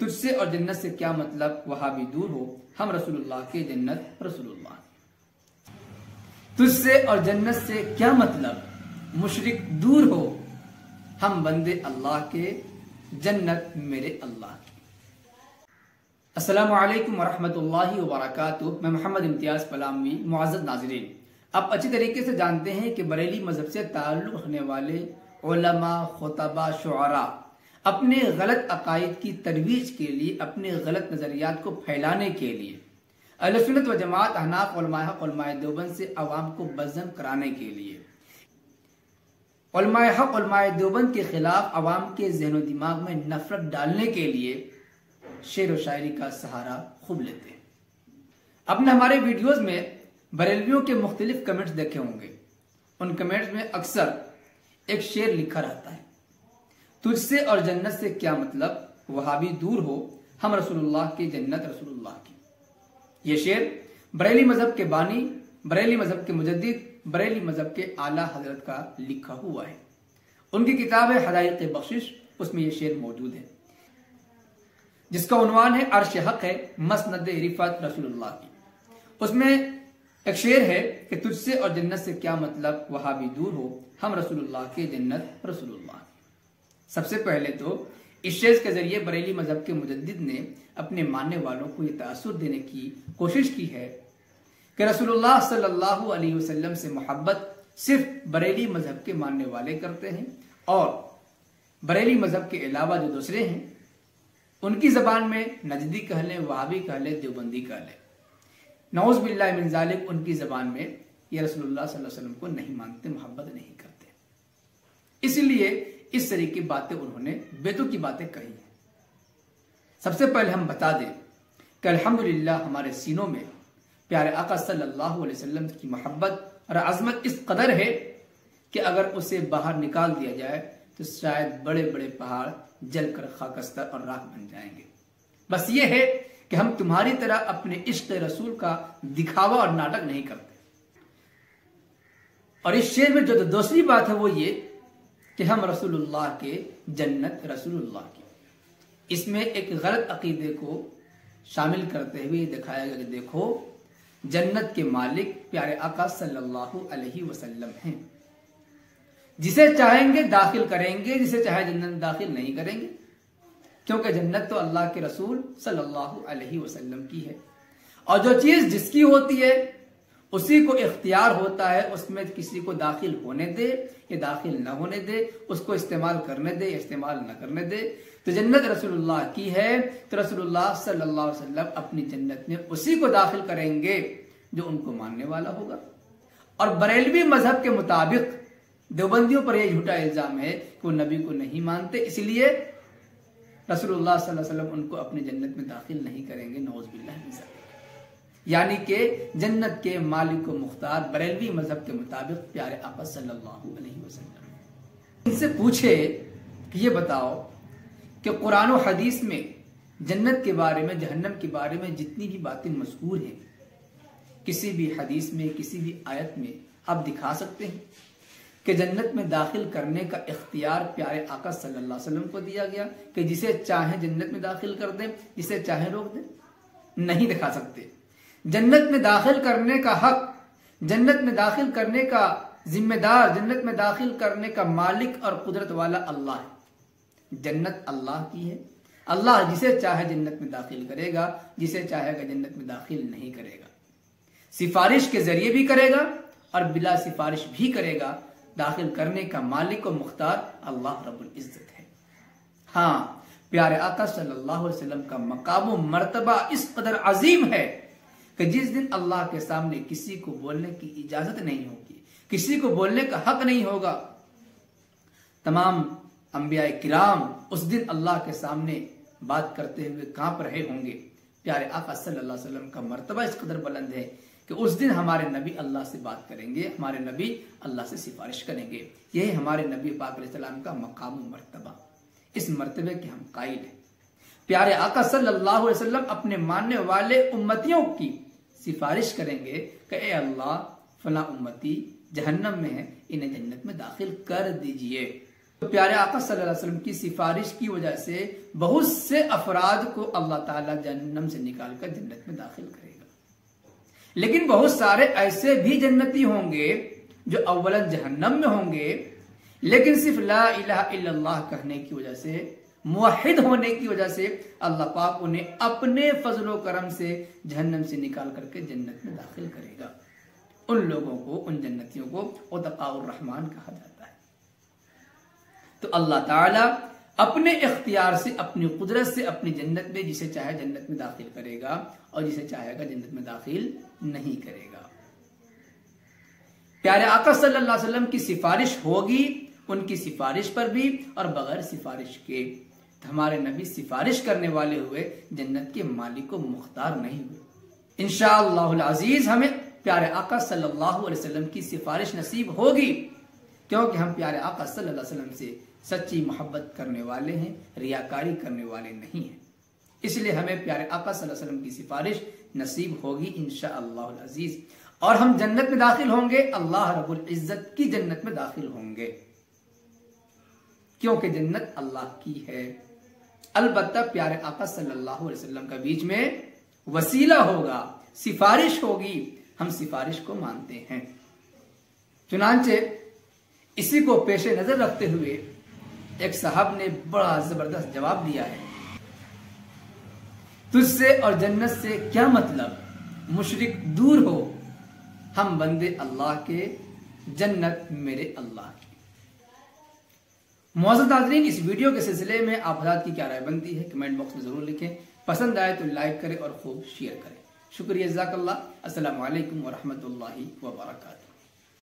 तुझसे और जन्नत से क्या मतलब, वहाबी दूर हो, हम रसूलुल्लाह के, जन्नत रसूलुल्लाह। तुझसे और जन्नत से क्या मतलब, मुशरिक दूर हो, हम बंदे अल्लाह के, जन्नत मेरे अल्लाह की। अस्सलामु अलैकुम वरहमतुल्लाहि वबरकातुहू। मैं मोहम्मद इम्तियाज पलामवी। मुअज़्ज़ज़ नाज़रीन, आप अच्छी तरीके से जानते हैं कि बरेली मजहब से ताल्लुक़ रखने वाले उलमा, खुतबा, शुअरा अपने गलत अकायद की तरवीज के लिए, अपने गलत नजरियात को फैलाने के लिए अहले सुन्नत व जमात, अहनाफ, उलमाए हक, उलमाए देवबंद से अवाम को बज़म कराने के लिए, उलमाए हक, उलमाए देवबंद के खिलाफ अवाम के ज़हन व दिमाग में नफरत डालने के लिए शेर व शायरी का सहारा खूब लेते हैं। आपने हमारे वीडियोस में बरेलवियों के मुख्तलिफ कमेंट्स देखे होंगे। उन कमेंट्स में अक्सर एक शेर लिखा रहता है, तुझसे और जन्नत से क्या मतलब, वहाबी दूर हो, हम रसूलुल्लाह की, जन्नत रसूलुल्लाह की। ये शेर बरेली मजहब के बानी, बरेली मजहब के मुजद्दिद, बरेली मजहब के आला हजरत का लिखा हुआ है। उनकी किताब है हदायत बख्शिश, उसमें यह शेर मौजूद है, जिसका उन्वान है अर्श हक है, मसनद रिफत रसूलुल्लाह की। उसमें एक शेर है कि तुझसे और जन्नत से क्या मतलब, वहाबी दूर हो, हम रसूलुल्लाह के, जन्नत रसूलुल्लाह। सबसे पहले तो इस शेर के जरिए बरेली मजहब के मुजद्दिद ने अपने मानने वालों को यह तासुर देने की कोशिश की है कि रसूलुल्लाह सल्लल्लाहु अलैहि वसल्लम से मोहब्बत सिर्फ बरेली मजहब के मानने वाले करते हैं, और बरेली मजहब के अलावा जो दूसरे हैं उनकी जबान में नजदी कह लें, वहाबी कह लें, देवबंदी कह लें, नऊज़ बिल्लाहि मिन ज़ालिक, उनकी जबान में ये रसूलुल्लाह सल्लल्लाहु अलैहि वसल्लम को नहीं मानते, मोहब्बत नहीं करते। इसलिए इस तरह की बातें उन्होंने बेतुकी की बातें कही हैं। सबसे पहले हम बता दें कि अल्हम्दुलिल्लाह हमारे सीनों में प्यारे आका सल्लल्लाहु अलैहि वसल्लम की मोहब्बत और अजमत इस कदर है कि अगर उसे बाहर निकाल दिया जाए तो शायद बड़े बड़े पहाड़ जलकर खाकस्तर और राख बन जाएंगे। बस ये है कि हम तुम्हारी तरह अपने इश्क रसूल का दिखावा और नाटक नहीं करते। और इस शेर में जो दूसरी बात है वो ये कि हम रसूलुल्लाह के, जन्नत रसूलुल्लाह की। इसमें एक गलत अकीदे को शामिल करते हुए दिखाया गया कि देखो, जन्नत के मालिक प्यारे आका सल्लल्लाहु अलैहि वसल्लम हैं, जिसे चाहेंगे दाखिल करेंगे, जिसे चाहे जन्नत दाखिल नहीं करेंगे, क्योंकि जन्नत तो अल्लाह के रसूल सल्लल्लाहु अलैहि वसल्लम की है। और जो चीज जिसकी होती है उसी को इख्तियार होता है, उसमें किसी को दाखिल होने दे या दाखिल न होने दे, उसको इस्तेमाल करने दे या इस्तेमाल न करने दे। तो जन्नत रसूलुल्लाह की है तो रसूलुल्लाह सल्लल्लाहु अलैहि वसल्लम अपनी जन्नत में उसी को दाखिल करेंगे जो उनको मानने वाला होगा। और बरेलवी मजहब के मुताबिक देवबंदियों पर यह झूठा इल्जाम है कि वो नबी को नहीं मानते, इसलिए रसूलुल्लाह सल्लल्लाहु अलैहि वसल्लम उनको अपनी जन्नत में दाखिल नहीं करेंगे, नऊज़ बिल्लाहि मिन ज़ालिक। यानी कि जन्नत के मालिक व मुख्तार बरेलवी मजहब के मुताबिक प्यारे आका सल्लल्लाहु अलैहि वसल्लम। इनसे पूछे कि ये बताओ कि कुरान और हदीस में जन्नत के बारे में, जहन्नम के बारे में जितनी भी बातें मज़कूर हैं, किसी भी हदीस में, किसी भी आयत में आप दिखा सकते हैं कि जन्नत में दाखिल करने का इख्तियार प्यारे आका सल्लल्लाहु अलैहि वसल्लम को दिया गया कि जिसे चाहे जन्नत में दाखिल कर दें, जिसे चाहे रोक दें? नहीं दिखा सकते। जन्नत में दाखिल करने का हक, जन्नत में दाखिल करने का जिम्मेदार, जन्नत में दाखिल करने का मालिक और कुदरत वाला अल्लाह है। जन्नत अल्लाह की है। अल्लाह जिसे चाहे जन्नत में दाखिल करेगा, जिसे चाहेगा जन्नत में दाखिल नहीं करेगा। सिफारिश के जरिए भी करेगा और बिला सिफारिश भी करेगा। दाखिल करने का मालिक और मुख्तार अल्लाह रब्बुल इज्जत है। हाँ, प्यारे आका सल्लल्लाहु अलैहि वसल्लम का मकाम व मर्तबा इस कदर अजीम है कि जिस दिन अल्लाह के सामने किसी को बोलने की इजाजत नहीं होगी, किसी को बोलने का हक नहीं होगा, तमाम अंबिया किराम उस दिन अल्लाह के सामने बात करते हुए कांप रहे होंगे। प्यारे आका सल्लल्लाहु अलैहि वसल्लम का मर्तबा इस कदर बुलंद है कि उस दिन हमारे नबी अल्लाह से बात करेंगे, हमारे नबी अल्लाह से सिफारिश करेंगे। यही हमारे नबी पाक अलैहिस्सलाम का मकाम व मर्तबा। इस मर्तबे के हम कायल हैं। प्यारे आका सल्लल्लाहु अलैहि वसल्लम अपने मानने वाले उम्मतियों की सिफारिश करेंगे कि ए अल्लाह, फला उम्मती जहन्नम में है, इन्हें जन्नत में दाखिल कर दीजिए। तो प्यारे आका सल्लल्लाहु अलैहि वसल्लम की सिफारिश की वजह से बहुत से अफराद को अल्लाह ताला जहन्नम से निकालकर जन्नत में दाखिल करेगा। लेकिन बहुत सारे ऐसे भी जन्नती होंगे जो अव्वलन जहन्नम में होंगे, लेकिन सिर्फ ला इलाहा इल्लल्लाह कहने की वजह से, मुवहिद होने की वजह से अल्लाह पाक उन्हें अपने फजलो करम से जहन्नम से निकाल करके जन्नत में दाखिल करेगा। उन लोगों को, उन जन्नतियों को उतकाउर रहमान कहा जाता है। तो अल्लाह ताला अपने इख्तियार से, अपनी कुदरत से अपनी जन्नत में जिसे चाहे जन्नत में दाखिल करेगा और जिसे चाहेगा जन्नत में दाखिल नहीं करेगा। प्यारे आका सल्लल्लाहु अलैहि वसल्लम की सिफारिश होगी, उनकी सिफारिश पर भी और बगैर सिफारिश के। तो हमारे नबी सिफारिश करने वाले हुए, जन्नत के मालिक को मुख्तार नहीं हुए। इंशाअल्लाहुल अजीज हमें प्यारे आका सल्लल्लाहु अलैहि वसल्लम की सिफारिश नसीब होगी, क्योंकि हम प्यारे आका सल्लल्लाहु अलैहि वसल्लम से सच्ची मोहब्बत करने वाले हैं, रियाकारी करने वाले नहीं हैं। इसलिए हमें प्यारे आका सल्लल्लाहु अलैहि वसल्लम की सिफारिश नसीब होगी इंशाअल्लाहुल अजीज, और हम जन्नत में दाखिल होंगे, अल्लाह रब्बुल इज्जत की जन्नत में दाखिल होंगे, क्योंकि जन्नत अल्लाह की है। अलबत्ता प्यारे आका सल्लल्लाहु अलैहि वसल्लम का बीच में वसीला होगा, सिफारिश होगी, हम सिफारिश को मानते हैं। चुनांचे इसी को पेशे नजर रखते हुए एक साहब ने बड़ा जबरदस्त जवाब दिया है, तुझसे और जन्नत से क्या मतलब, मुशरिक दूर हो, हम बंदे अल्लाह के, जन्नत मेरे अल्लाह की। मुअज़्ज़ज़ नाज़रीन, इस वीडियो के सिलसिले में आप हज़रात की क्या राय बनती है कमेंट बॉक्स में जरूर लिखें। पसंद आए तो लाइक करें और खूब शेयर करें। शुक्रिया, जज़ाकल्लाह। अस्सलामु अलैकुम व रहमतुल्लाहि व बरकातुहू।